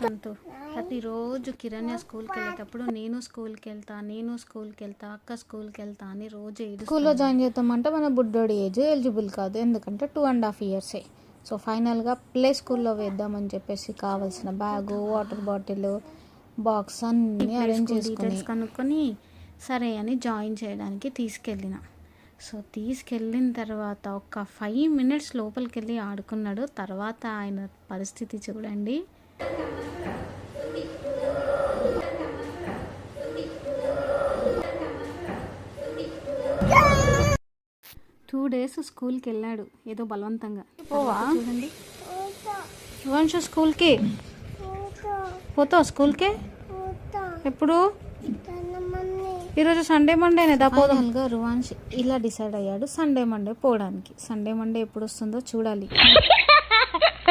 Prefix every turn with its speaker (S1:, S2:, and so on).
S1: తంతు ప్రతిరోజు కిరణ్య స్కూల్కి వెళ్ళేటప్పుడు నేను స్కూల్కి వెళ్తా అక్క స్కూల్కి వెళ్తా అని రోజు స్కూల్లో జాయిన్ చేద్దామంటే మన బుడ్డోడి ఏజ్ ఎలిజిబుల్ కాదు, ఎందుకంటే 2.5 years. సో ఫైనల్గా ప్లే స్కూల్లో వేద్దామని చెప్పేసి కావాల్సిన బ్యాగు, వాటర్ బాటిల్, బాక్స్ అన్నీ అరేంజ్ కనుక్కొని సరే అని జాయిన్ చేయడానికి తీసుకెళ్ళిన. సో తీసుకెళ్ళిన తర్వాత ఒక 5 minutes లోపలికి వెళ్ళి ఆడుకున్నాడు. తర్వాత ఆయన పరిస్థితి చూడండి. 2 days స్కూల్కి వెళ్ళాడు ఏదో బలవంతంగా. పోవా చూడండి రువాన్షు స్కూల్కి పోతావు? స్కూల్కి ఎప్పుడు? ఈరోజు సండే మండేనే దాపోదాల్గా. రువాన్ష్ ఇలా డిసైడ్ అయ్యాడు సండే మండే పోవడానికి. సండే మండే ఎప్పుడు వస్తుందో చూడాలి.